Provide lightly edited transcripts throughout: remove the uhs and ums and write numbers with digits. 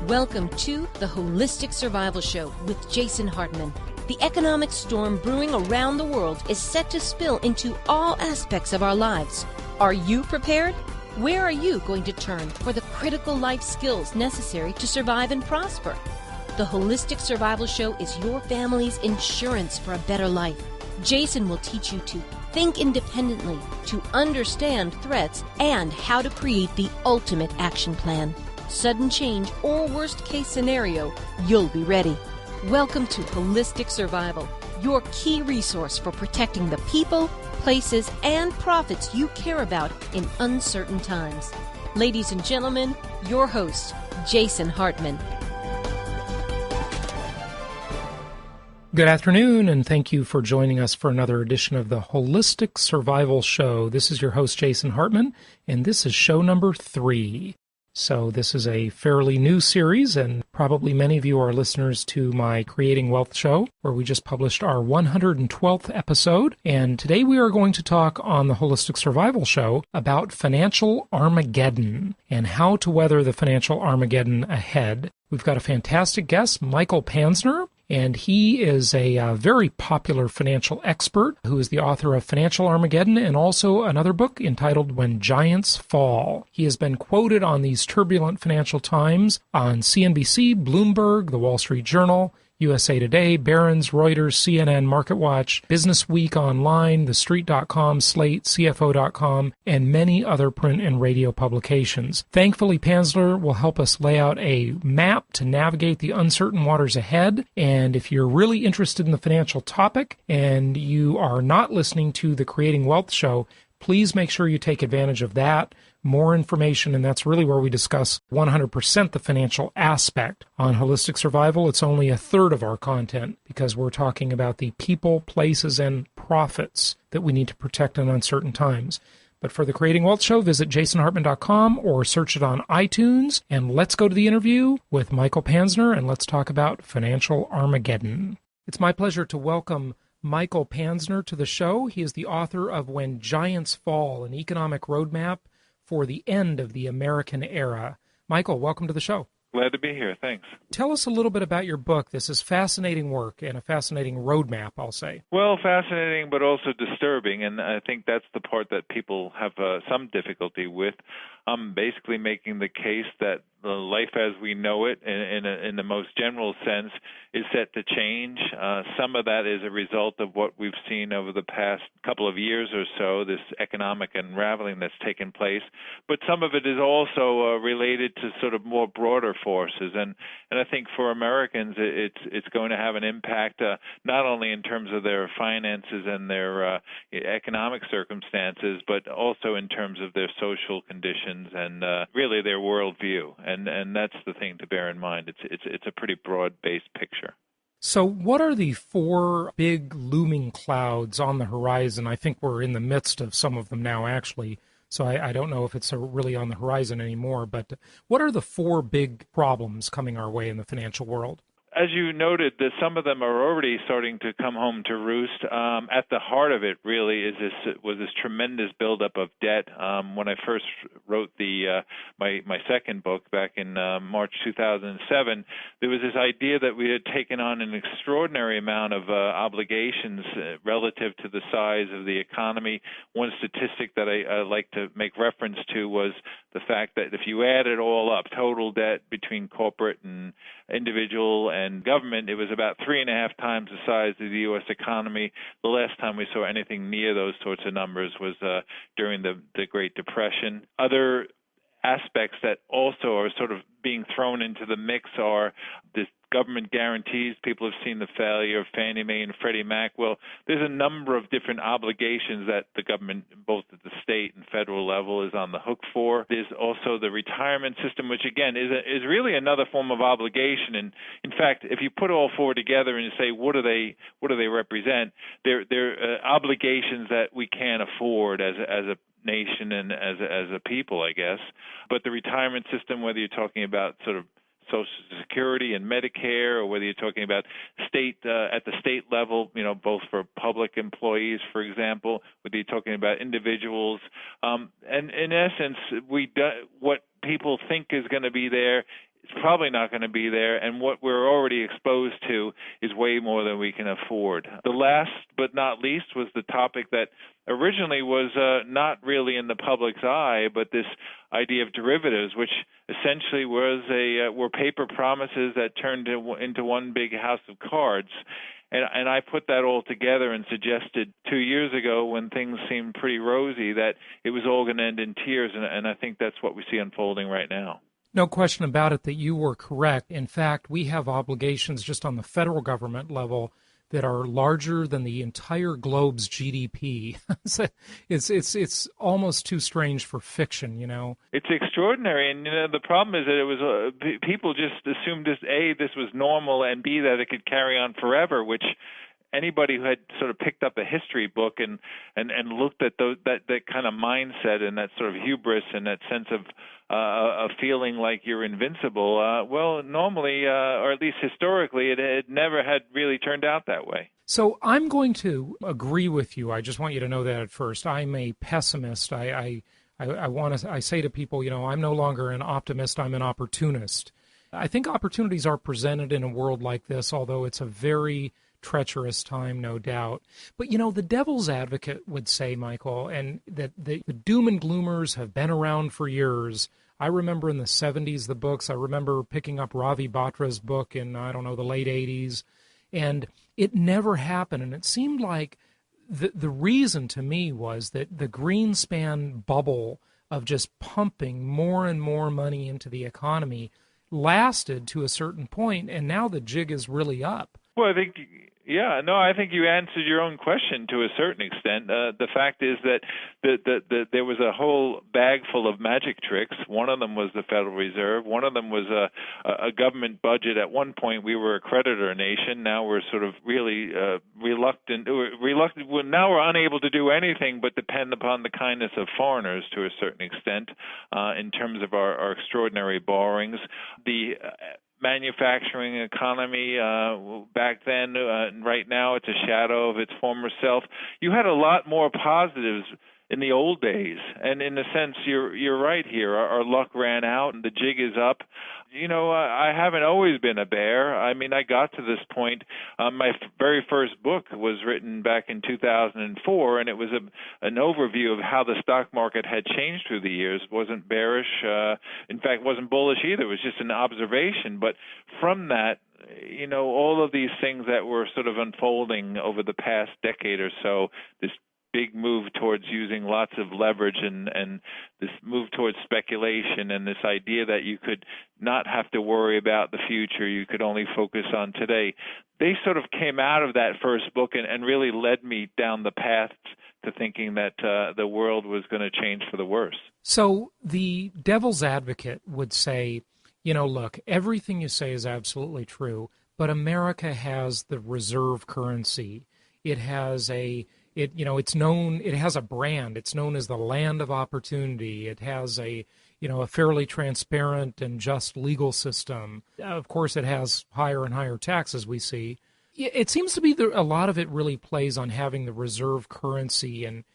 Welcome to the Holistic Survival Show with Jason Hartman. The economic storm brewing around the world is set to spill into all aspects of our lives. Are you prepared? Where are you going to turn for the critical life skills necessary to survive and prosper? The Holistic Survival Show is your family's insurance for a better life. Jason will teach you to think independently, to understand threats, and how to create the ultimate action plan. Sudden change or worst case scenario, you'll be ready. Welcome to Holistic Survival, your key resource for protecting the people, places, and profits you care about in uncertain times. Ladies and gentlemen, your host, Jason Hartman. Good afternoon, and thank you for joining us for another edition of the Holistic Survival Show. This is your host, Jason Hartman, and this is show number 3. So this is a fairly new series, and probably many of you are listeners to my Creating Wealth show, where we just published our 112th episode. And today we are going to talk on the Holistic Survival Show about Financial Armageddon and how to weather the Financial Armageddon ahead. We've got a fantastic guest, Michael Panzner, and he is a very popular financial expert who is the author of Financial Armageddon and also another book entitled When Giants Fall. He has been quoted on these turbulent financial times on CNBC, Bloomberg, The Wall Street Journal, USA Today, Barron's, Reuters, CNN, MarketWatch, Business Week Online, TheStreet.com, Slate, CFO.com, and many other print and radio publications. Thankfully, Panzner will help us lay out a map to navigate the uncertain waters ahead. And if you're really interested in the financial topic and you are not listening to the Creating Wealth show, please make sure you take advantage of that. More information, and that's really where we discuss 100% the financial aspect. On Holistic Survival, it's only a third of our content because we're talking about the people, places, and profits that we need to protect in uncertain times. But for the Creating Wealth Show, visit jasonhartman.com or search it on iTunes. And let's go to the interview with Michael Panzner, and let's talk about Financial Armageddon. It's my pleasure to welcome Michael Panzner to the show. He is the author of When Giants Fall, an economic roadmap for the end of the American era. Michael, welcome to the show. Glad to be here. Thanks. Tell us a little bit about your book. This is fascinating work and a fascinating roadmap, I'll say. Well, fascinating, but also disturbing, and I think that's the part that people have some difficulty with. I'm basically making the case that the life as we know it, in the most general sense, is set to change. Some of that is a result of what we've seen over the past couple of years or so, this economic unraveling that's taken place. But some of it is also related to sort of more broader forces. And I think for Americans, it's going to have an impact not only in terms of their finances and their economic circumstances, but also in terms of their social conditions and really their worldview. And that's the thing to bear in mind. It's a pretty broad-based picture. So what are the 4 big looming clouds on the horizon? I think we're in the midst of some of them now, actually. So I don't know if it's really on the horizon anymore. But what are the 4 big problems coming our way in the financial world? As you noted, some of them are already starting to come home to roost. At the heart of it, really, was this tremendous buildup of debt. When I first wrote my second book back in March 2007, there was this idea that we had taken on an extraordinary amount of obligations relative to the size of the economy. One statistic that I like to make reference to was the fact that if you add it all up, total debt between corporate and individual and government, it was about 3.5 times the size of the U.S. economy. The last time we saw anything near those sorts of numbers was during the Great Depression. Other aspects that also are sort of being thrown into the mix are this government guarantees. People have seen the failure of Fannie Mae and Freddie Mac. Well, there's a number of different obligations that the government, both at the state and federal level, is on the hook for. There's also the retirement system, which again is really another form of obligation. And in fact, if you put all 4 together and you say what do they represent, they're obligations that we can't afford as a nation and as a people, I guess. But the retirement system, whether you're talking about sort of Social Security and Medicare, or whether you're talking about state at the state level, both for public employees, for example, whether you're talking about individuals, and in essence, what people think is going to be there it's probably not going to be there, and what we're already exposed to is way more than we can afford. The last but not least was the topic that originally was not really in the public's eye, but this idea of derivatives, which essentially were paper promises that turned into one big house of cards. And I put that all together and suggested 2 years ago, when things seemed pretty rosy, that it was all going to end in tears, and I think that's what we see unfolding right now. No question about it that you were correct. In fact, we have obligations just on the federal government level that are larger than the entire globe's GDP. It's almost too strange for fiction, you know. It's extraordinary, and the problem is that it was people just assumed this was normal, and B, that it could carry on forever, which anybody who had sort of picked up a history book and looked at that kind of mindset and that sort of hubris and that sense of feeling like you're invincible, well, normally, or at least historically, it never had really turned out that way. So I'm going to agree with you. I just want you to know that at first. I'm a pessimist. I say to people, I'm no longer an optimist, I'm an opportunist. I think opportunities are presented in a world like this, although it's a very treacherous time, no doubt. But, the devil's advocate would say, Michael, and that the doom and gloomers have been around for years. I remember in the 70s, the books. I remember picking up Ravi Batra's book in, the late 80s. And it never happened. And it seemed like the reason to me was that the Greenspan bubble of just pumping more and more money into the economy lasted to a certain point, and now the jig is really up. Well, I think you answered your own question to a certain extent. The fact is that there was a whole bag full of magic tricks. One of them was the Federal Reserve. One of them was a government budget. At one point, we were a creditor nation. Now we're sort of really reluctant. Now we're unable to do anything but depend upon the kindness of foreigners to a certain extent in terms of our extraordinary borrowings. The manufacturing economy back then, right now it's a shadow of its former self. You had a lot more positives in the old days, and in a sense, you're right here. Our luck ran out, and the jig is up. I haven't always been a bear. I mean, I got to this point. My very first book was written back in 2004, and it was an overview of how the stock market had changed through the years. It wasn't bearish. In fact, wasn't bullish either. It was just an observation. But from that, all of these things that were sort of unfolding over the past decade or so, this big move towards using lots of leverage and this move towards speculation and this idea that you could not have to worry about the future, you could only focus on today. They sort of came out of that first book and really led me down the path to thinking that the world was going to change for the worse. So the devil's advocate would say, look, everything you say is absolutely true, but America has the reserve currency. It has it's known, it has a brand. It's known as the land of opportunity. It has a fairly transparent and just legal system. Of course, it has higher and higher taxes, we see. It seems to be a lot of it really plays on having the reserve currency and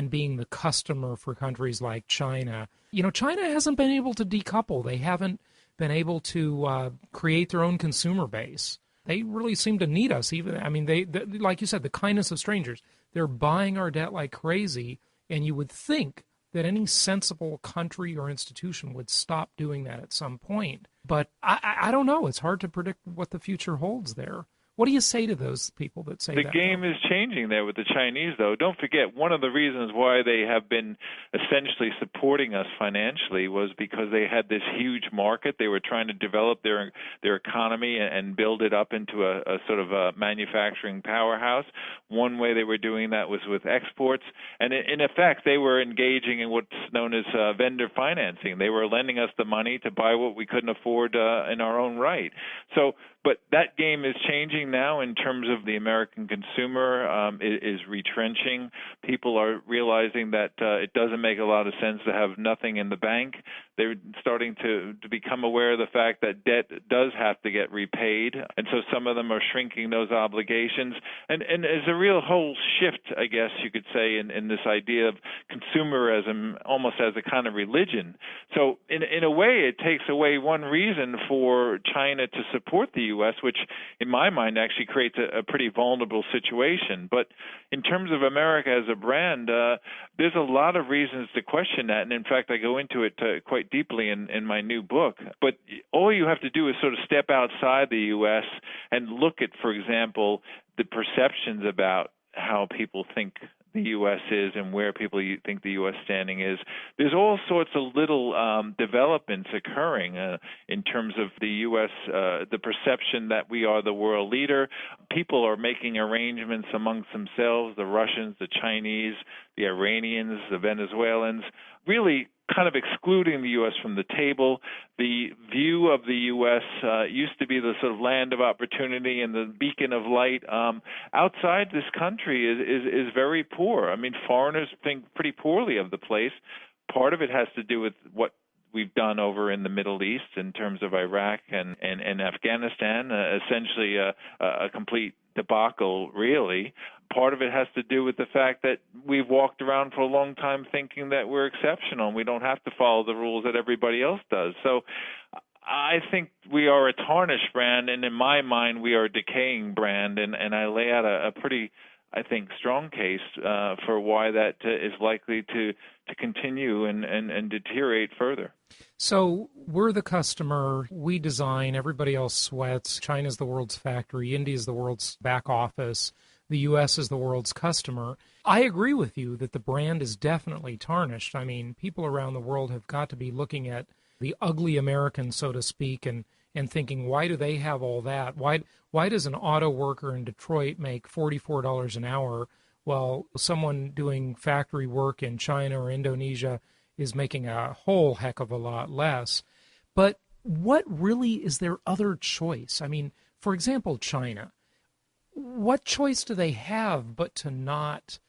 being the customer for countries like China. China hasn't been able to decouple. They haven't been able to create their own consumer base. They really seem to need us. They like you said, the kindness of strangers. They're buying our debt like crazy, and you would think that any sensible country or institution would stop doing that at some point. But I don't know. It's hard to predict what the future holds there. What do you say to those people that say that? The game is changing there with the Chinese, though. Don't forget, one of the reasons why they have been essentially supporting us financially was because they had this huge market. They were trying to develop their economy and build it up into a sort of a manufacturing powerhouse. One way they were doing that was with exports. And in effect, they were engaging in what's known as vendor financing. They were lending us the money to buy what we couldn't afford in our own right. But that game is changing now in terms of the American consumer is retrenching. People are realizing that it doesn't make a lot of sense to have nothing in the bank. They're starting to become aware of the fact that debt does have to get repaid, and so some of them are shrinking those obligations. And there's a real whole shift, I guess you could say, in this idea of consumerism almost as a kind of religion. So in a way, it takes away one reason for China to support the U.S., which in my mind actually creates a pretty vulnerable situation. But in terms of America as a brand, there's a lot of reasons to question that. And in fact, I go into it quite deeply in my new book. But all you have to do is sort of step outside the U.S. and look at, for example, the perceptions about how people think the U.S. is and where people think the U.S. standing is. There's all sorts of little developments occurring in terms of the U.S., the perception that we are the world leader. People are making arrangements amongst themselves, the Russians, the Chinese, the Iranians, the Venezuelans, really kind of excluding the U.S. from the table. The view of the U.S. Used to be the sort of land of opportunity and the beacon of light. Outside this country is very poor. I mean, foreigners think pretty poorly of the place. Part of it has to do with what we've done over in the Middle East in terms of Iraq and Afghanistan, essentially a complete debacle, really. Part of it has to do with the fact that we've walked around for a long time thinking that we're exceptional and we don't have to follow the rules that everybody else does. So I think we are a tarnished brand, and in my mind, we are a decaying brand, and I lay out a pretty, I think, strong case for why that is likely to continue and deteriorate further. So we're the customer, we design, everybody else sweats. China's the world's factory, India's the world's back office, the U.S. is the world's customer. I agree with you that the brand is definitely tarnished. I mean, people around the world have got to be looking at the ugly American, so to speak, and thinking, why do they have all that? Why does an auto worker in Detroit make $44 an hour while someone doing factory work in China or Indonesia is making a whole heck of a lot less? But what really is their other choice? I mean, for example, China. What choice do they have but to not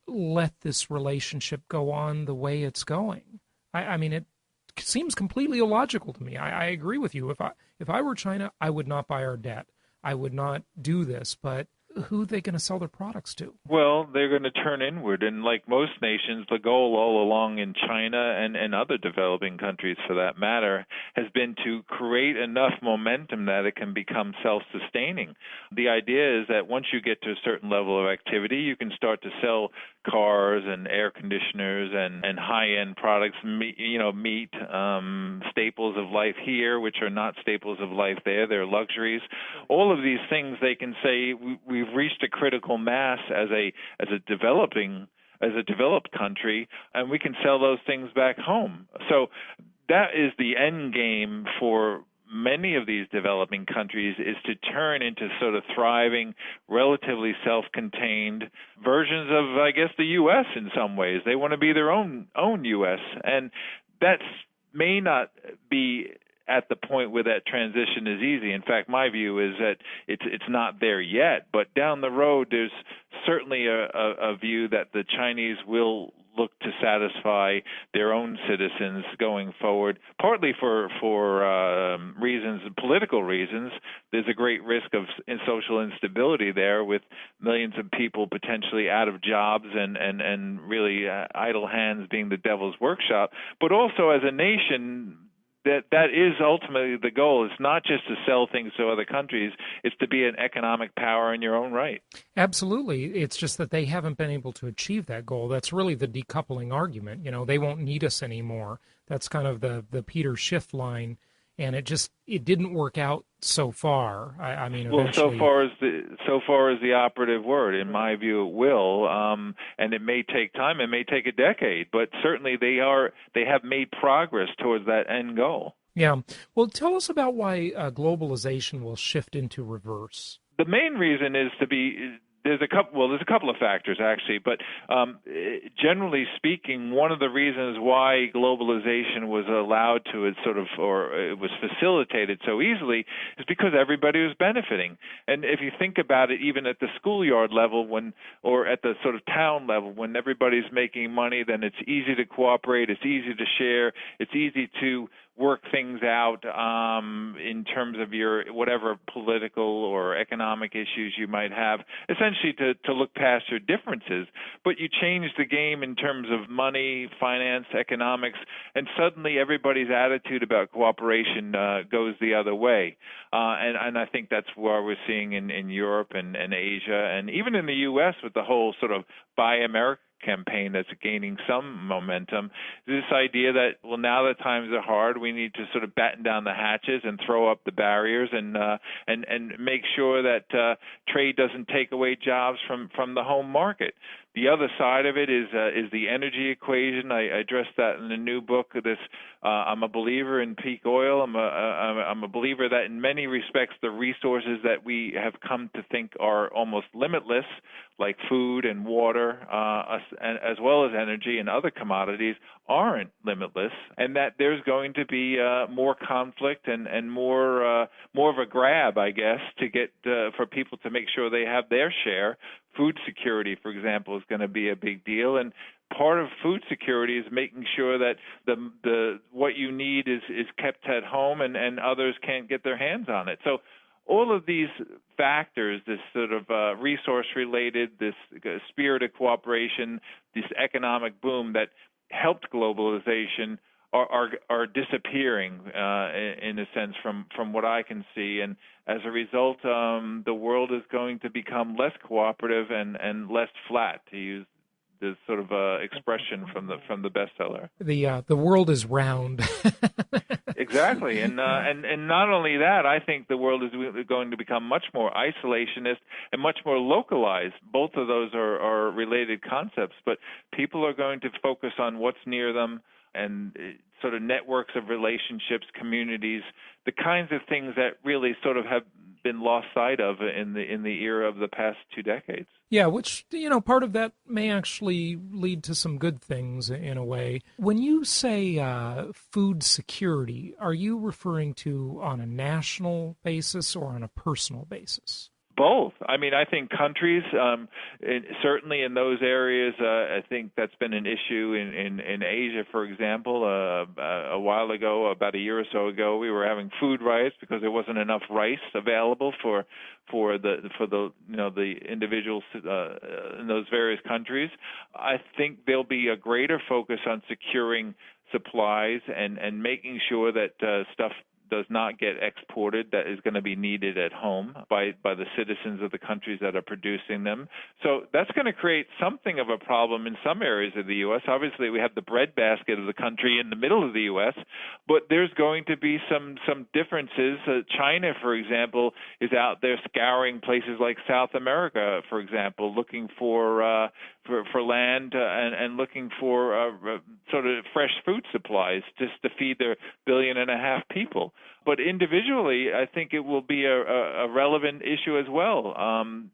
let this relationship go on the way it's going? I mean, it seems completely illogical to me. I agree with you. If I were China, I would not buy our debt. I would not do this. But who are they going to sell their products to? Well, they're going to turn inward. And like most nations, the goal all along in China and other developing countries, for that matter, has been to create enough momentum that it can become self-sustaining. The idea is that once you get to a certain level of activity, you can start to sell cars and air conditioners and high-end products, meat, staples of life here, which are not staples of life there. They're luxuries. All of these things, they can say we've reached a critical mass as a developed country, and we can sell those things back home. So that is the end game for many of these developing countries, is to turn into sort of thriving, relatively self-contained versions of, I guess, the U.S. in some ways. They want to be their own U.S., and that may not be at the point where that transition is easy. In fact, my view is that it's not there yet, but down the road, there's certainly a view that the Chinese will look to satisfy their own citizens going forward, partly for reasons, political reasons. There's a great risk of social instability there, with millions of people potentially out of jobs and really idle hands being the devil's workshop. But also as a nation, that is ultimately the goal. It's not just to sell things to other countries. It's to be an economic power in your own right. Absolutely. It's just that they haven't been able to achieve that goal. That's really the decoupling argument. They won't need us anymore. That's kind of the Peter Schiff line. And it didn't work out so far. I mean, eventually. Well, so far is the operative word. In my view, it will, and it may take time. It may take a decade, but certainly they have made progress towards that end goal. Yeah. Well, tell us about why globalization will shift into reverse. The main reason is There's a couple of factors actually, but generally speaking, one of the reasons why globalization was allowed to it was facilitated so easily is because everybody was benefiting. And if you think about it, even at the schoolyard level, or at the sort of town level, when everybody's making money, then it's easy to cooperate, it's easy to share, it's easy to work things out in terms of your whatever political or economic issues you might have, essentially to look past your differences. But you change the game in terms of money, finance, economics, and suddenly everybody's attitude about cooperation goes the other way. And I think that's what we're seeing in Europe and Asia, and even in the U.S. with the whole sort of Buy America campaign that's gaining some momentum. This idea that, well, now that times are hard, we need to sort of batten down the hatches and throw up the barriers and make sure that trade doesn't take away jobs from the home market. The other side of it is the energy equation. I addressed that in the new book. I'm a believer in peak oil. I'm a believer that in many respects the resources that we have come to think are almost limitless, like food and water, as well as energy and other commodities, aren't limitless, and that there's going to be more conflict and more of a grab, I guess, to get for people to make sure they have their share. Food security, for example, is going to be a big deal, and part of food security is making sure that the what you need is kept at home and others can't get their hands on it. So all of these factors, this sort of resource-related, this spirit of cooperation, this economic boom that helped globalization are disappearing in a sense from what I can see, and as a result, the world is going to become less cooperative and less flat, to use this sort of expression from the bestseller. The world is round. Exactly, and not only that, I think the world is going to become much more isolationist and much more localized. Both of those are related concepts, but people are going to focus on what's near them and sort of networks of relationships, communities, the kinds of things that really sort of have been lost sight of in the era of the past 2 decades. Yeah, which, part of that may actually lead to some good things in a way. When you say food security, are you referring to on a national basis or on a personal basis? Both. I mean, I think countries, certainly in those areas, I think that's been an issue in Asia, for example. A while ago, about a year or so ago, we were having food riots because there wasn't enough rice available for the individuals in those various countries. I think there'll be a greater focus on securing supplies and making sure that stuff does not get exported that is going to be needed at home by the citizens of the countries that are producing them. So that's going to create something of a problem in some areas of the U.S. Obviously, we have the breadbasket of the country in the middle of the U.S., but there's going to be some differences. China, for example, is out there scouring places like South America, for example, looking for land and looking for sort of fresh food supplies just to feed their 1.5 billion people. But individually, I think it will be a relevant issue as well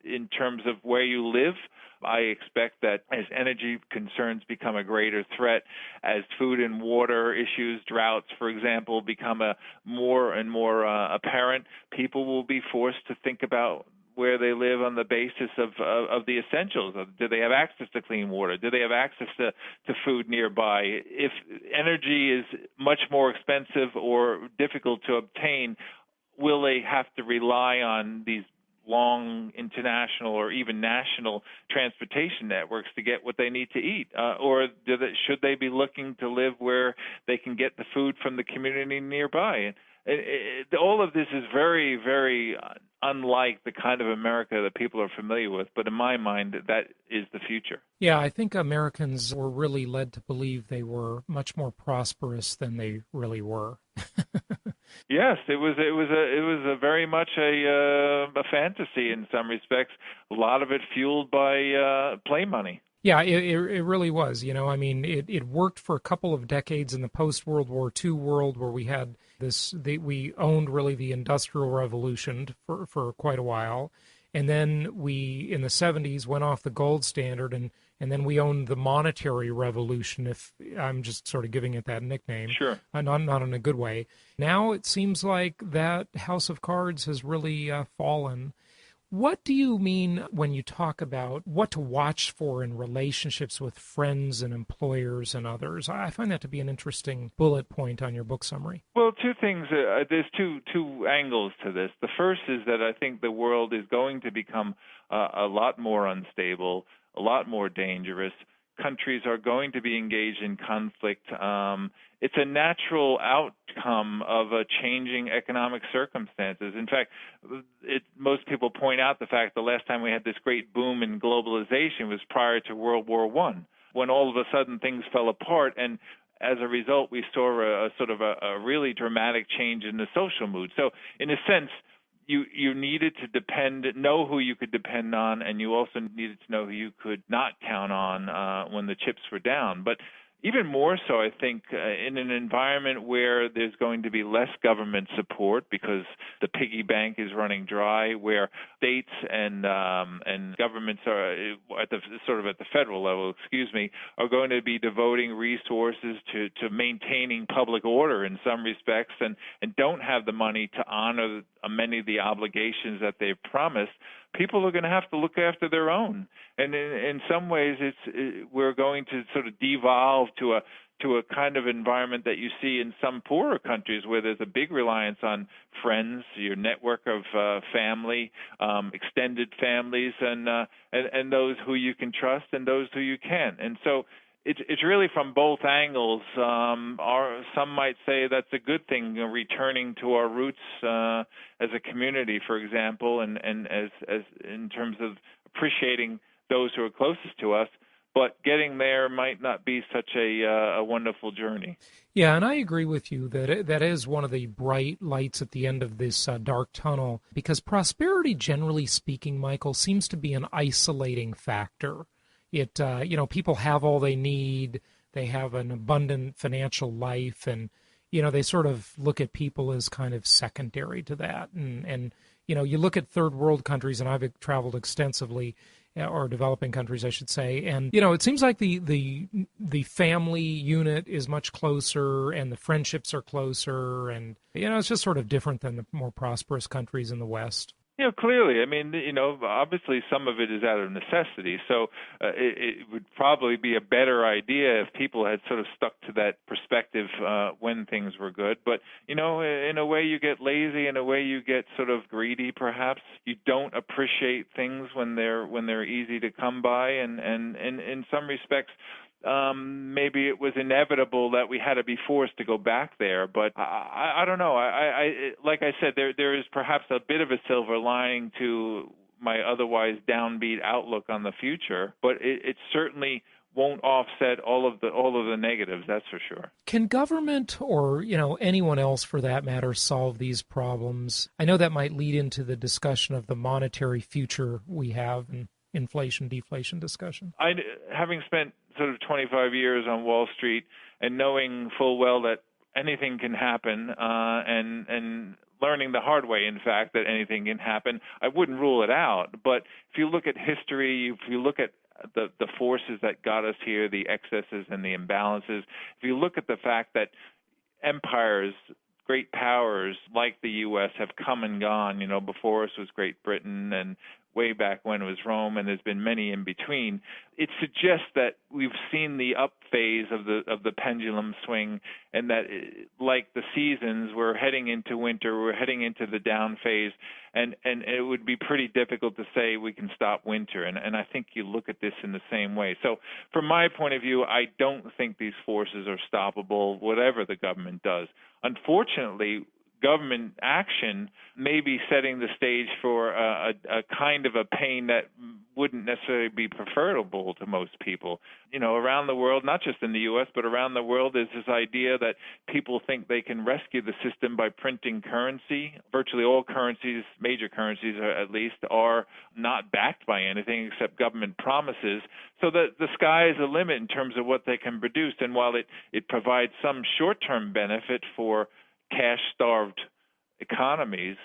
in terms of where you live. I expect that as energy concerns become a greater threat, as food and water issues, droughts, for example, become more and more apparent, people will be forced to think about where they live on the basis of the essentials. Do they have access to clean water? Do they have access to food nearby? If energy is much more expensive or difficult to obtain, will they have to rely on these long international or even national transportation networks to get what they need to eat? Or should they be looking to live where they can get the food from the community nearby? All of this is very, very unlike the kind of America that people are familiar with, but in my mind, that is the future. Yeah, I think Americans were really led to believe they were much more prosperous than they really were. Yes, it was a very much a fantasy in some respects. A lot of it fueled by play money. Yeah, it really was. I mean, it worked for a couple of decades in the post-World War II world where we had we owned really the Industrial Revolution for quite a while. And then we, in the 70s, went off the gold standard, and then we owned the monetary revolution, if I'm just sort of giving it that nickname. Sure. Not in a good way. Now it seems like that house of cards has really fallen. What do you mean when you talk about what to watch for in relationships with friends and employers and others? I find that to be an interesting bullet point on your book summary. Well, two things. There's two angles to this. The first is that I think the world is going to become a lot more unstable, a lot more dangerous. Countries are going to be engaged in conflict. It's a natural outcome of a changing economic circumstances. In fact, most people point out the fact the last time we had this great boom in globalization was prior to World War I, when all of a sudden things fell apart, and as a result, we saw a sort of a really dramatic change in the social mood. So, in a sense, you needed to know who you could depend on, and you also needed to know who you could not count on when the chips were down. But even more so, I think, in an environment where there's going to be less government support because the piggy bank is running dry, where states and governments are at the federal level, are going to be devoting resources to maintaining public order in some respects, and don't have the money to honor many of the obligations that they've promised. People are going to have to look after their own, and in some ways, we're going to sort of devolve to a kind of environment that you see in some poorer countries where there's a big reliance on friends, your network of family, extended families, and those who you can trust and those who you can't. And so it's really from both angles. Some might say that's a good thing, returning to our roots as a community, for example, and as in terms of appreciating those who are closest to us. But getting there might not be such a wonderful journey. Yeah, and I agree with you that that is one of the bright lights at the end of this dark tunnel, because prosperity, generally speaking, Michael, seems to be an isolating factor. People have all they need. They have an abundant financial life, and, they sort of look at people as kind of secondary to that. And you look at third world countries, and I've traveled extensively, or developing countries, I should say. And, it seems like the family unit is much closer, and the friendships are closer. And, it's just sort of different than the more prosperous countries in the West. Clearly. I mean, obviously some of it is out of necessity. So it would probably be a better idea if people had sort of stuck to that perspective when things were good. But, in a way you get lazy, in a way you get sort of greedy, perhaps. You don't appreciate things when they're easy to come by. And in some respects, maybe it was inevitable that we had to be forced to go back there, but I don't know. I like I said, there is perhaps a bit of a silver lining to my otherwise downbeat outlook on the future, but it certainly won't offset all of the negatives, that's for sure. Can government or, anyone else for that matter solve these problems? I know that might lead into the discussion of the monetary future we have and inflation, deflation discussion. Having spent sort of 25 years on Wall Street and knowing full well that anything can happen, and learning the hard way, in fact, that anything can happen, I wouldn't rule it out. But if you look at history, if you look at the forces that got us here, the excesses and the imbalances, if you look at the fact that empires, great powers like the U.S. have come and gone, before us was Great Britain, and way back when it was Rome, and there's been many in between. It suggests that we've seen the up phase of the pendulum swing, and that, like the seasons, we're heading into winter, we're heading into the down phase, and it would be pretty difficult to say we can stop winter, and I think you look at this in the same way. So from my point of view, I don't think these forces are stoppable, whatever the government does. Unfortunately, government action may be setting the stage for a kind of a pain that wouldn't necessarily be preferable to most people. Around the world, not just in the U.S., but around the world, there's this idea that people think they can rescue the system by printing currency. Virtually all currencies, major currencies at least, are not backed by anything except government promises, so that the sky is the limit in terms of what they can produce. And while it provides some short-term benefit for cash-starved economies,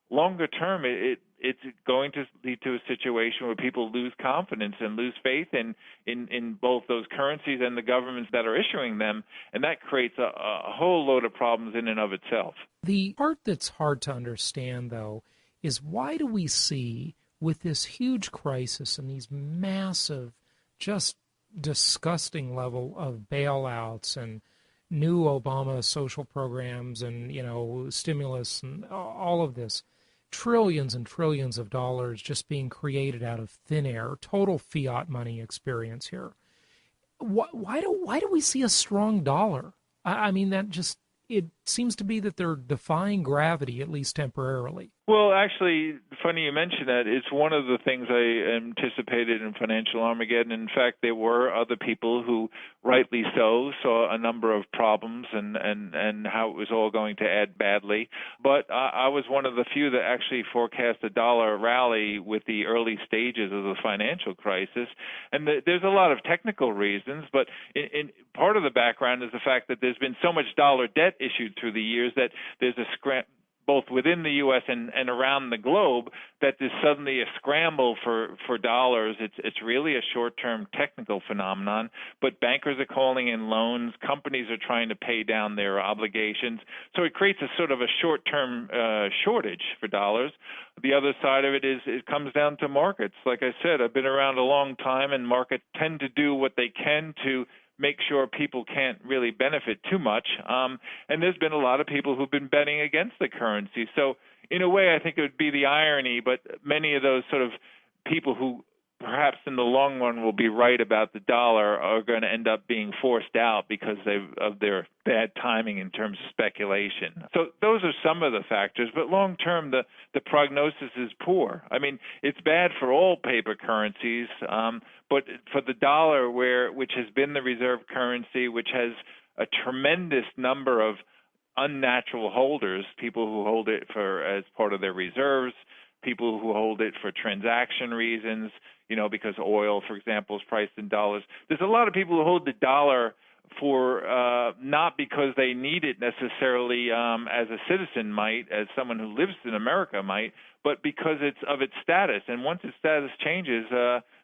longer term, it's going to lead to a situation where people lose confidence and lose faith in both those currencies and the governments that are issuing them, and that creates a whole load of problems in and of itself. The part that's hard to understand, though, is why do we see, with this huge crisis and these massive, just disgusting level of bailouts and new Obama social programs and, stimulus and all of this, trillions and trillions of dollars just being created out of thin air, total fiat money experience here. Why do we see a strong dollar? I mean, it seems to be that they're defying gravity, at least temporarily. Well, actually, funny you mention that. It's one of the things I anticipated in Financial Armageddon. In fact, there were other people who, rightly so, saw a number of problems and how it was all going to end badly. But I was one of the few that actually forecast a dollar rally with the early stages of the financial crisis. And there's a lot of technical reasons, but in part of the background is the fact that there's been so much dollar debt issued through the years that there's a both within the U.S. and around the globe, that there's suddenly a scramble for dollars. It's really a short-term technical phenomenon, but bankers are calling in loans. Companies are trying to pay down their obligations. So it creates a sort of a short-term shortage for dollars. The other side of it is it comes down to markets. Like I said, I've been around a long time, and markets tend to do what they can to make sure people can't really benefit too much. And there's been a lot of people who've been betting against the currency. So in a way, I think it would be the irony, but many of those sort of people who perhaps in the long run will be right about the dollar are going to end up being forced out because of their bad timing in terms of speculation. So those are some of the factors, but long term, the prognosis is poor. I mean, it's bad for all paper currencies, but for the dollar, which has been the reserve currency, which has a tremendous number of unnatural holders, people who hold it as part of their reserves, people who hold it for transaction reasons, because oil, for example, is priced in dollars. There's a lot of people who hold the dollar for not because they need it necessarily as a citizen might, as someone who lives in America might, but because it's of its status. And once its status changes,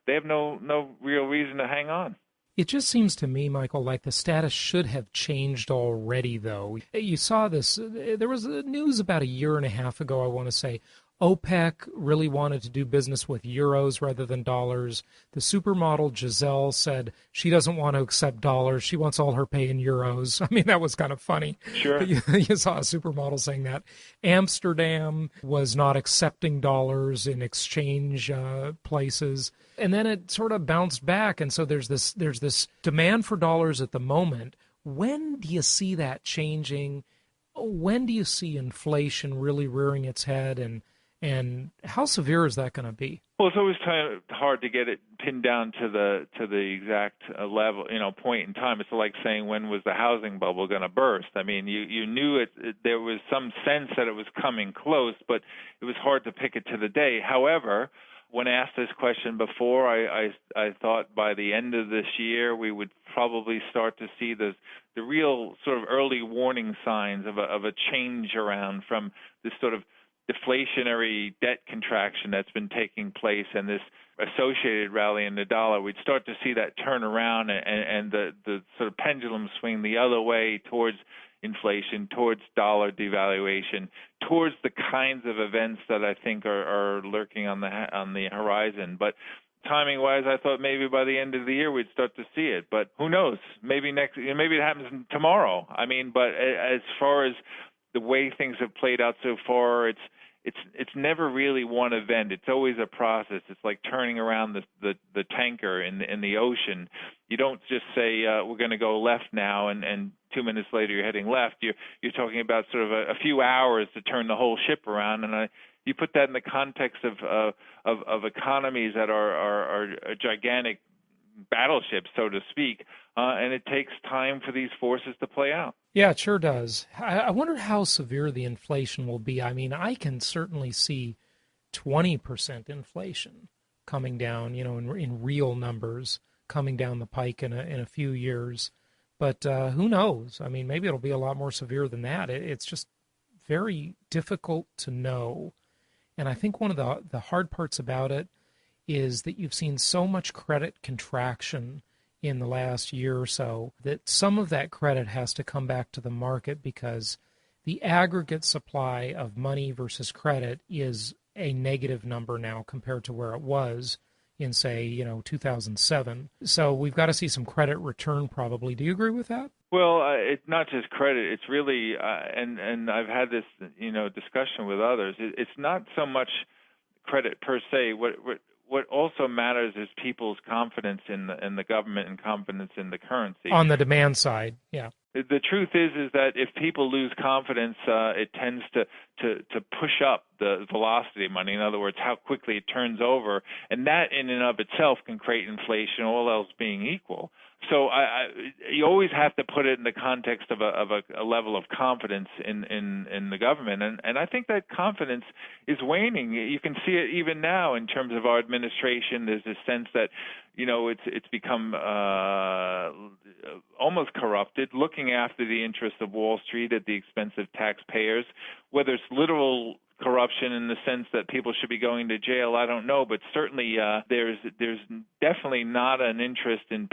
they have no real reason to hang on. It just seems to me, Michael, like the status should have changed already, though. You saw this. There was news about a year and a half ago, I want to say. OPEC really wanted to do business with euros rather than dollars. The supermodel Giselle said she doesn't want to accept dollars. She wants all her pay in euros. I mean, that was kind of funny. Sure. You saw a supermodel saying that. Amsterdam was not accepting dollars in exchange places. And then it sort of bounced back. And so there's this demand for dollars at the moment. When do you see that changing? When do you see inflation really rearing its head, and how severe is that going to be? Well, it's always kind of hard to get it pinned down to the exact level, point in time. It's like saying, when was the housing bubble going to burst? I mean, you knew there was some sense that it was coming close, but it was hard to pick it to the day. However, when asked this question before, I thought by the end of this year we would probably start to see the real sort of early warning signs of a change around from this sort of deflationary debt contraction that's been taking place and this associated rally in the dollar. We'd start to see that turn around and the sort of pendulum swing the other way towards inflation, towards dollar devaluation, towards the kinds of events that I think are lurking on the horizon. But timing-wise, I thought maybe by the end of the year we'd start to see it. But who knows? Maybe it happens tomorrow. I mean, but as far as the way things have played out so far, it's never really one event. It's always a process. It's like turning around the tanker in the ocean. You don't just say we're going to go left now, and 2 minutes later you're heading left. You're talking about sort of a few hours to turn the whole ship around, and you put that in the context of economies that are gigantic battleships, so to speak, and it takes time for these forces to play out. Yeah, it sure does. I wonder how severe the inflation will be. I mean, I can certainly see 20% inflation coming down, in real numbers, coming down the pike in a few years. But who knows? I mean, maybe it'll be a lot more severe than that. It's just very difficult to know And I think one of the hard parts about it is that you've seen so much credit contraction in the last year or so that some of that credit has to come back to the market because the aggregate supply of money versus credit is a negative number now compared to where it was in, say, 2007. So we've got to see some credit return probably. Do you agree with that? Well, it's not just credit. It's really, and I've had this, discussion with others. It's not so much credit per se. What also matters is people's confidence in the government and confidence in the currency. On the demand side, yeah. The truth is that if people lose confidence, it tends to push up the velocity of money. In other words, how quickly it turns over, and that in and of itself can create inflation, all else being equal. So you always have to put it in the context of a level of confidence in the government, and I think that confidence is waning. You can see it even now in terms of our administration. There's a sense that it's become almost corrupted, looking after the interests of Wall Street at the expense of taxpayers. Whether it's literal corruption in the sense that people should be going to jail, I don't know, but certainly there's definitely not an interest in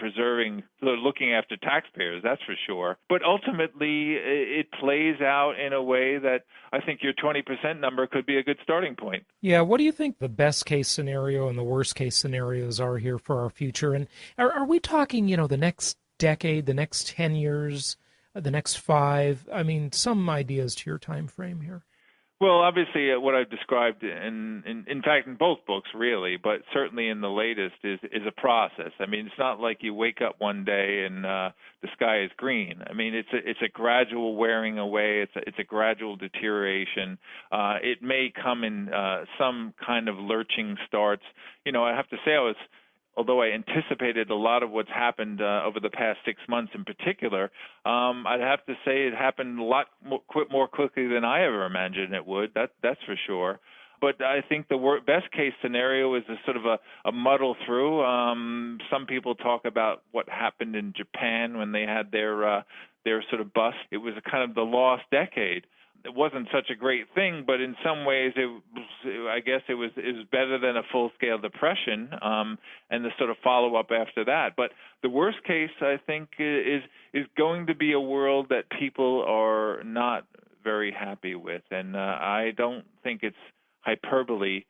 looking after taxpayers, that's for sure. But ultimately, it plays out in a way that I think your 20% number could be a good starting point. Yeah, what do you think the best case scenario and the worst case scenarios are here for our future? And are we talking, the next decade, the next 10 years, the next 5? I mean, some ideas to your time frame here. Well, obviously, what I've described, in fact, in both books, really, but certainly in the latest, is a process. I mean, it's not like you wake up one day and the sky is green. I mean, it's a gradual wearing away. It's a gradual deterioration. It may come in some kind of lurching starts. I have to say, although I anticipated a lot of what's happened over the past 6 months in particular, I'd have to say it happened a lot more quickly than I ever imagined it would. That's for sure. But I think the best case scenario is a sort of a muddle through. Some people talk about what happened in Japan when they had their sort of bust. It was a kind of the lost decade. It wasn't such a great thing, but in some ways, I guess it was better than a full-scale depression, and the sort of follow-up after that. But the worst case, I think, is going to be a world that people are not very happy with, and I don't think it's hyperbole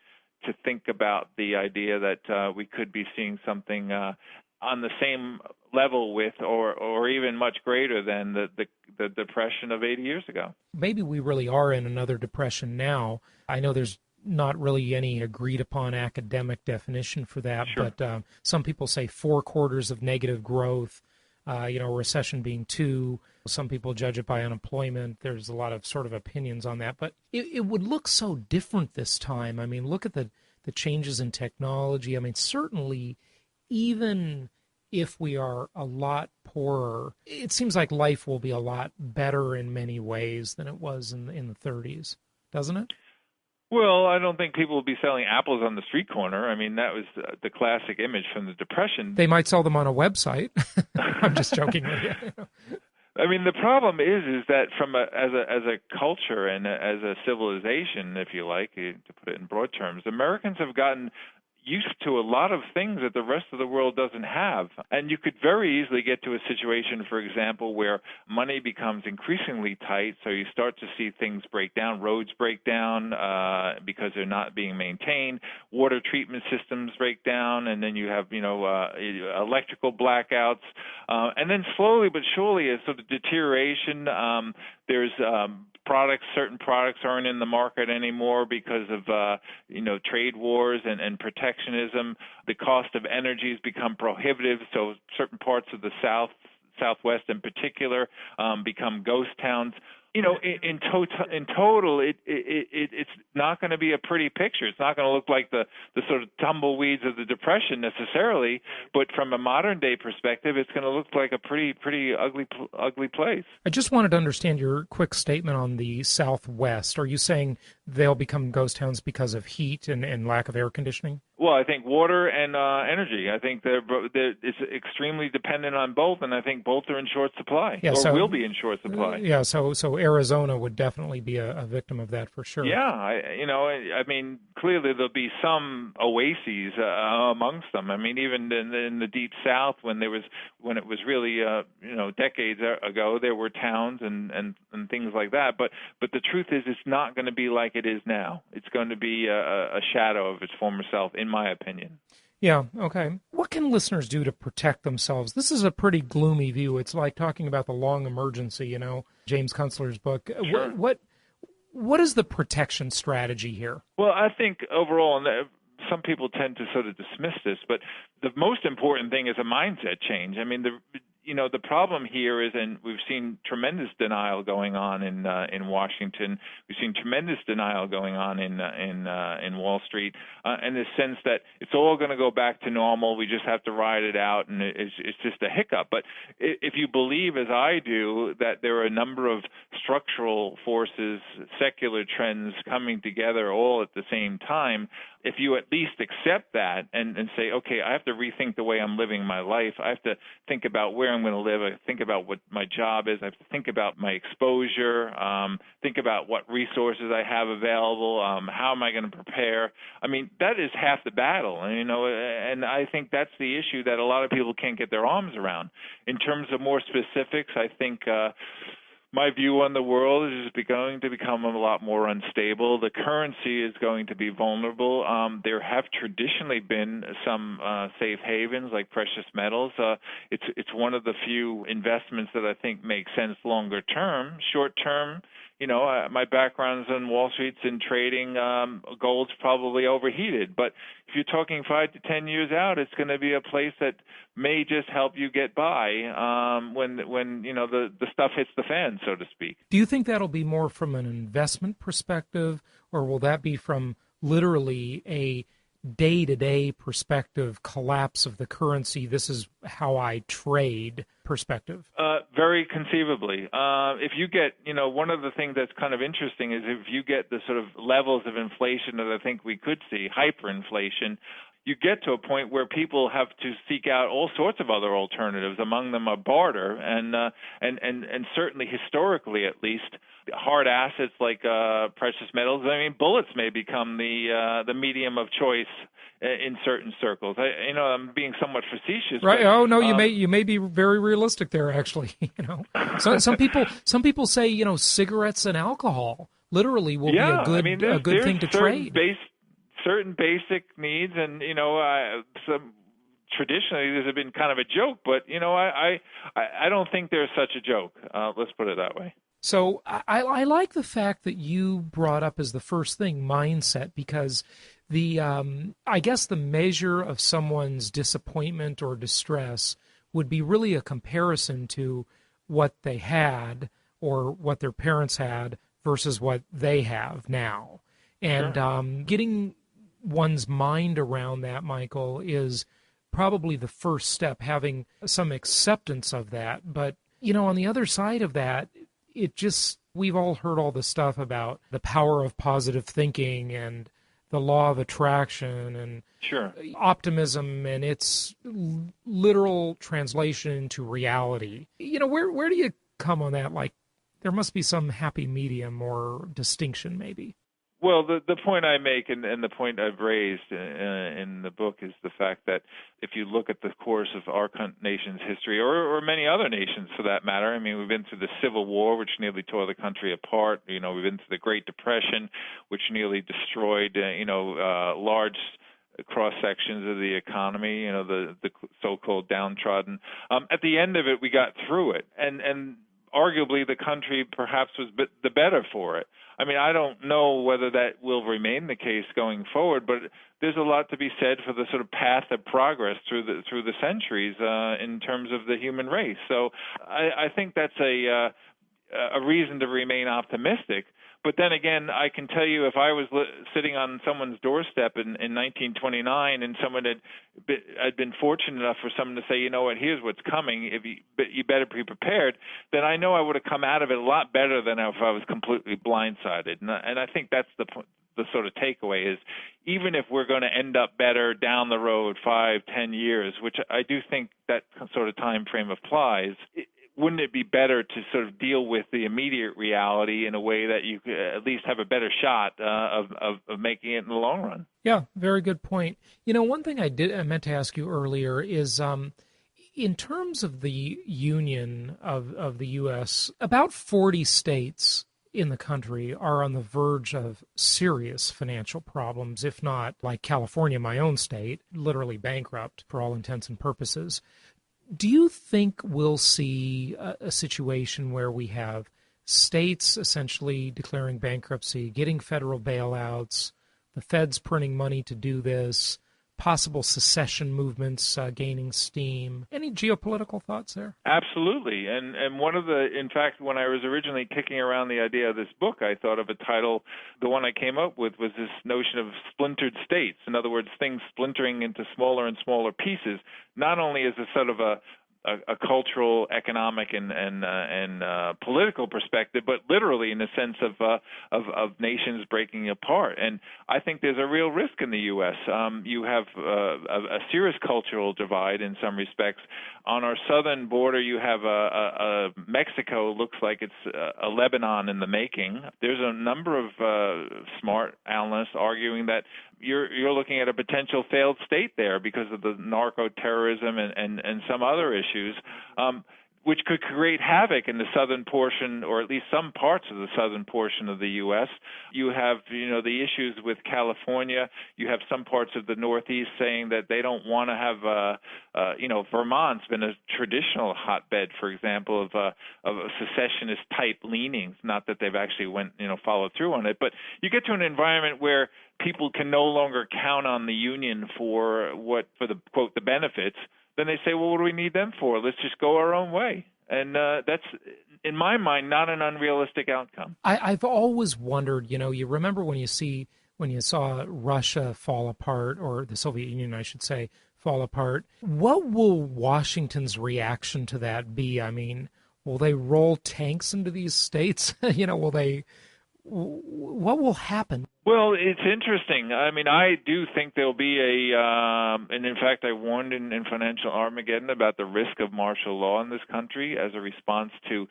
to think about the idea that we could be seeing something on the same level with or even much greater than the depression of 80 years ago. Maybe we really are in another depression now. I know there's not really any agreed upon academic definition for that, sure. But some people say 4 quarters of negative growth, recession being 2. Some people judge it by unemployment. There's a lot of sort of opinions on that, but it would look so different this time. I mean, look at the changes in technology. I mean, certainly even if we are a lot poorer, it seems like life will be a lot better in many ways than it was in the 30s, doesn't it? Well, I don't think people will be selling apples on the street corner. I mean, that was the classic image from the Depression. They might sell them on a website. I'm just joking with you. I mean, the problem is that as a culture and as a civilization, if you like, to put it in broad terms, Americans have gotten used to a lot of things that the rest of the world doesn't have. And you could very easily get to a situation, for example, where money becomes increasingly tight, so you start to see things break down, roads break down because they're not being maintained, water treatment systems break down, and then you have, electrical blackouts. And then slowly but surely, a sort of deterioration. There's certain products aren't in the market anymore because of trade wars and protectionism. The cost of energy has become prohibitive, so certain parts of the Southwest in particular become ghost towns. In total, it's not going to be a pretty picture. It's not going to look like the sort of tumbleweeds of the Depression necessarily, but from a modern day perspective, it's going to look like a pretty ugly place. I just wanted to understand your quick statement on the Southwest. Are you saying they'll become ghost towns because of heat and lack of air conditioning? Well, I think water and energy. I think it's extremely dependent on both, and I think both are in short supply, will be in short supply. So Arizona would definitely be a victim of that for sure. Yeah, I mean, clearly there'll be some oases amongst them. I mean, even in the deep South, when it was really decades ago, there were towns and things like that. But the truth is, it's not going to be like it is now. It's going to be a shadow of its former self, in my opinion. Yeah, okay. What can listeners do to protect themselves? This is a pretty gloomy view. It's like talking about the long emergency, James Kunstler's book. Sure. What is the protection strategy here? Well, I think overall, and some people tend to sort of dismiss this, but the most important thing is a mindset change. I mean, the problem here is, and we've seen tremendous denial going on in Washington. We've seen tremendous denial going on in Wall Street, in the sense that it's all going to go back to normal. We just have to ride it out, and it's just a hiccup. But if you believe, as I do, that there are a number of structural forces, secular trends coming together all at the same time, if you at least accept that and say, okay, I have to rethink the way I'm living my life. I have to think about where I'm going to live. I have to think about what my job is. I have to think about my exposure, think about what resources I have available, how am I going to prepare. I mean, that is half the battle, and I think that's the issue that a lot of people can't get their arms around. In terms of more specifics, I think my view on the world is going to become a lot more unstable. The currency is going to be vulnerable. There have traditionally been some safe havens like precious metals. It's one of the few investments that I think make sense longer term. Short term, my background is in Wall Street in trading. Gold's probably overheated. But if you're talking 5 to 10 years out, it's going to be a place that may just help you get by when the stuff hits the fan, so to speak. Do you think that'll be more from an investment perspective, or will that be from literally a day-to-day perspective, collapse of the currency, this is how I trade perspective? Very conceivably. If you get, one of the things that's kind of interesting is if you get the sort of levels of inflation that I think we could see, hyperinflation, you get to a point where people have to seek out all sorts of other alternatives. Among them are barter, and certainly historically, at least, hard assets like precious metals. I mean, bullets may become the medium of choice in certain circles. I'm being somewhat facetious. Right? But, oh no, you may be very realistic there. Actually, So some people say cigarettes and alcohol literally will be a good thing to trade. Certain basic needs, and some traditionally this has been kind of a joke, but I don't think there's such a joke. Let's put it that way. So I like the fact that you brought up as the first thing mindset, because I guess the measure of someone's disappointment or distress would be really a comparison to what they had or what their parents had versus what they have now, and Sure. Getting one's mind around that, Michael, is probably the first step, having some acceptance of that. But, on the other side of that, we've all heard all the stuff about the power of positive thinking and the law of attraction and Sure. optimism and its literal translation into reality. Where do you come on that? Like, there must be some happy medium or distinction, maybe. Well, the point I make and the point I've raised in the book is the fact that if you look at the course of our nation's history, or many other nations for that matter, I mean, we've been through the Civil War, which nearly tore the country apart. We've been through the Great Depression, which nearly destroyed, large cross sections of the economy, the so-called downtrodden. At the end of it, we got through it, and arguably the country perhaps was the better for it. I mean, I don't know whether that will remain the case going forward, but there's a lot to be said for the sort of path of progress through the centuries in terms of the human race. So I think that's a reason to remain optimistic. But then again, I can tell you, if I was sitting on someone's doorstep in 1929 and someone I'd been fortunate enough for someone to say, here's what's coming, you better be prepared, then I know I would have come out of it a lot better than if I was completely blindsided. And I think that's the sort of takeaway is, even if we're going to end up better down the road 5-10 years, which I do think that sort of time frame applies, wouldn't it be better to sort of deal with the immediate reality in a way that you could at least have a better shot of making it in the long run? Yeah, very good point. You know, one thing I meant to ask you earlier is in terms of the union of the U.S., about 40 states in the country are on the verge of serious financial problems, if not, like California, my own state, literally bankrupt for all intents and purposes. Do you think we'll see a situation where we have states essentially declaring bankruptcy, getting federal bailouts, the Fed's printing money to do this, possible secession movements gaining steam? Any geopolitical thoughts there? Absolutely. And in fact, when I was originally kicking around the idea of this book, I thought of a title. The one I came up with was this notion of splintered states. In other words, things splintering into smaller and smaller pieces, not only as a sort of a cultural, economic, and political perspective, but literally in the sense of nations breaking apart. And I think there's a real risk in the U.S. You have a serious cultural divide in some respects. On our southern border, you have a Mexico looks like it's a Lebanon in the making. There's a number of smart analysts arguing that you're looking at a potential failed state there because of the narco-terrorism and some other issues, which could create havoc in the southern portion, or at least some parts of the southern portion of the U.S. You have, the issues with California. You have some parts of the Northeast saying that they don't want to have, Vermont's been a traditional hotbed, for example, of secessionist type leanings. Not that they've actually followed through on it, but you get to an environment where people can no longer count on the union for the quote the benefits. Then they say, well, what do we need them for? Let's just go our own way. And that's, in my mind, not an unrealistic outcome. I've always wondered, you remember when you saw Russia fall apart, or the Soviet Union, I should say, fall apart, what will Washington's reaction to that be? I mean, will they roll tanks into these states? What will happen? Well, it's interesting. I mean, I do think there'll be and in fact, I warned in Financial Armageddon about the risk of martial law in this country as a response to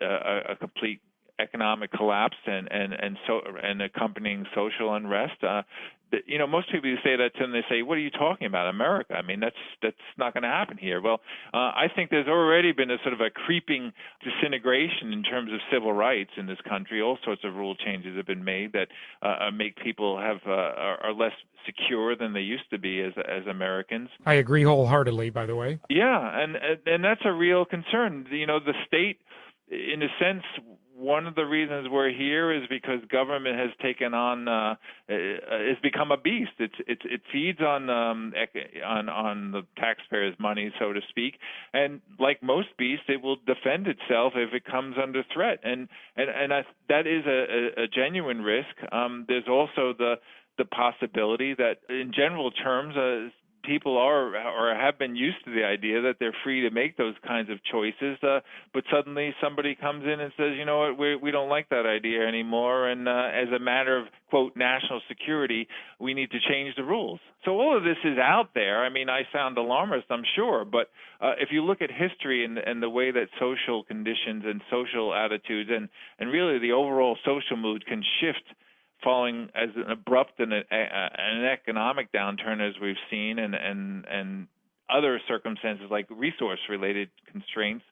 a complete economic collapse and accompanying social unrest. Most people who say that to them, they say, "What are you talking about, America? I mean, that's not going to happen here." Well, I think there's already been a sort of a creeping disintegration in terms of civil rights in this country. All sorts of rule changes have been made that make people are less secure than they used to be as Americans. I agree wholeheartedly, by the way. Yeah, and that's a real concern. The state, in a sense, one of the reasons we're here is because government has taken on, it's become a beast. It feeds on the taxpayers' money, so to speak, and like most beasts, it will defend itself if it comes under threat, and that is a genuine risk. There's also the possibility that, in general terms, people are or have been used to the idea that they're free to make those kinds of choices, but suddenly somebody comes in and says, you know what, we don't like that idea anymore, and as a matter of, quote, national security, we need to change the rules. So all of this is out there. I mean, I sound alarmist, I'm sure, but if you look at history and the way that social conditions and social attitudes and really the overall social mood can shift following as an abrupt and an economic downturn as we've seen, and other circumstances like resource-related constraints,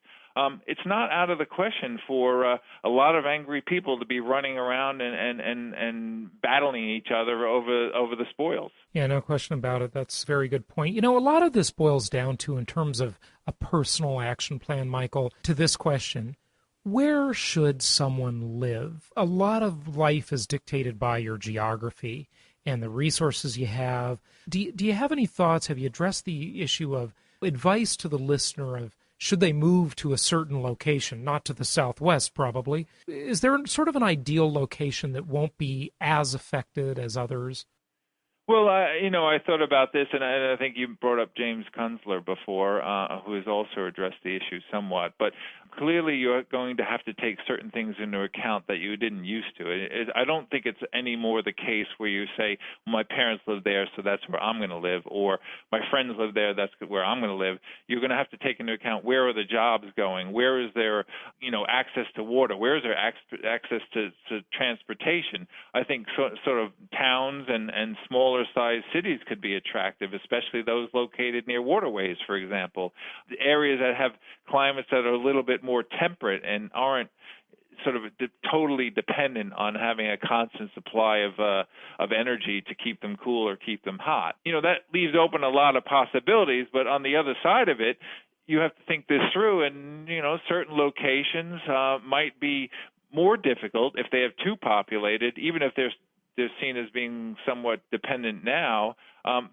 it's not out of the question for a lot of angry people to be running around and battling each other over the spoils. Yeah, no question about it. That's a very good point. A lot of this boils down to, in terms of a personal action plan, Michael, to this question: where should someone live? A lot of life is dictated by your geography and the resources you have. Do you have any thoughts? Have you addressed the issue of advice to the listener of should they move to a certain location, not to the Southwest probably? Is there sort of an ideal location that won't be as affected as others? Well, I thought about this, and I think you brought up James Kunstler before, who has also addressed the issue somewhat. But clearly you're going to have to take certain things into account that you didn't used to. I don't think it's any more the case where you say, my parents live there, so that's where I'm going to live, or my friends live there, that's where I'm going to live. You're going to have to take into account, where are the jobs going? Where is there, access to water? Where is there access to transportation? I think sort of towns and smaller sized cities could be attractive, especially those located near waterways, for example. The areas that have climates that are a little bit more temperate and aren't sort of totally dependent on having a constant supply of energy to keep them cool or keep them hot. That leaves open a lot of possibilities, but on the other side of it, you have to think this through, and certain locations might be more difficult if they have too populated, even if they're seen as being somewhat dependent now,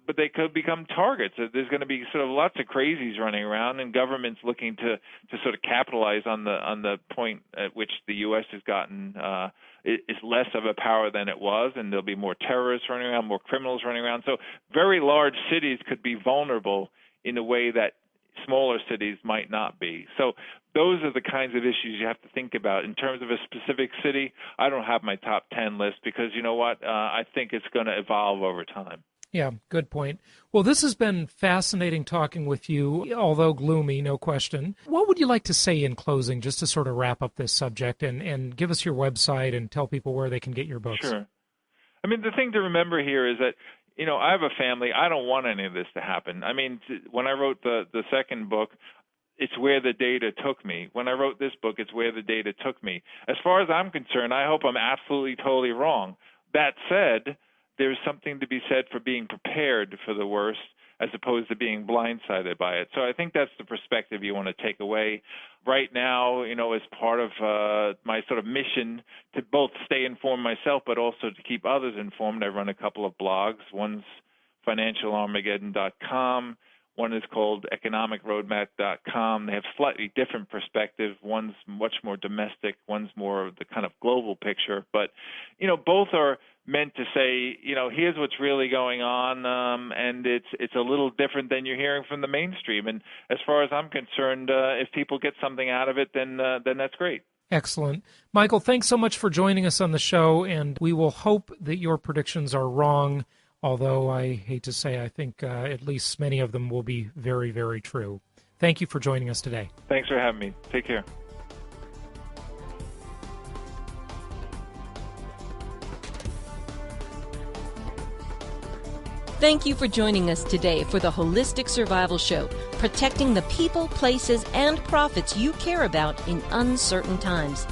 but they could become targets. There's going to be sort of lots of crazies running around, and governments looking to sort of capitalize on the point at which the U.S. has gotten is less of a power than it was, and there'll be more terrorists running around, more criminals running around. So very large cities could be vulnerable in a way that smaller cities might not be. So those are the kinds of issues you have to think about. In terms of a specific city, I don't have my top 10 list because you know what? I think it's going to evolve over time. Yeah, good point. Well, this has been fascinating talking with you, although gloomy, no question. What would you like to say in closing, just to sort of wrap up this subject and give us your website and tell people where they can get your books? Sure. I mean, the thing to remember here is that I have a family. I don't want any of this to happen. I mean, when I wrote the second book, it's where the data took me. When I wrote this book, it's where the data took me. As far as I'm concerned, I hope I'm absolutely, totally wrong. That said, there's something to be said for being prepared for the worst as opposed to being blindsided by it. So I think that's the perspective you want to take away. Right now, as part of my sort of mission to both stay informed myself but also to keep others informed, I run a couple of blogs. One's financialarmageddon.com. One is called economicroadmap.com. They have slightly different perspectives. One's much more domestic. One's more of the kind of global picture. But, both are meant to say, here's what's really going on, and it's a little different than you're hearing from the mainstream. And as far as I'm concerned, if people get something out of it, then that's great. Excellent. Michael, thanks so much for joining us on the show, and we will hope that your predictions are wrong, although I hate to say I think at least many of them will be very, very true. Thank you for joining us today. Thanks for having me. Take care. Thank you for joining us today for the Holistic Survival Show, protecting the people, places, and profits you care about in uncertain times.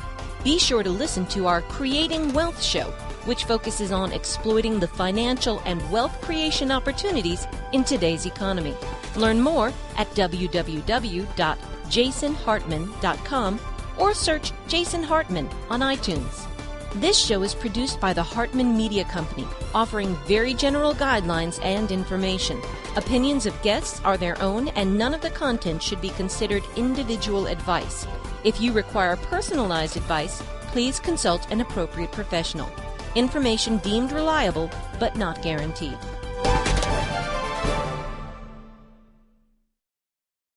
Be sure to listen to our Creating Wealth show, which focuses on exploiting the financial and wealth creation opportunities in today's economy. Learn more at www.jasonhartman.com or search Jason Hartman on iTunes. This show is produced by the Hartman Media Company, offering very general guidelines and information. Opinions of guests are their own, and none of the content should be considered individual advice. If you require personalized advice, please consult an appropriate professional. Information deemed reliable, but not guaranteed.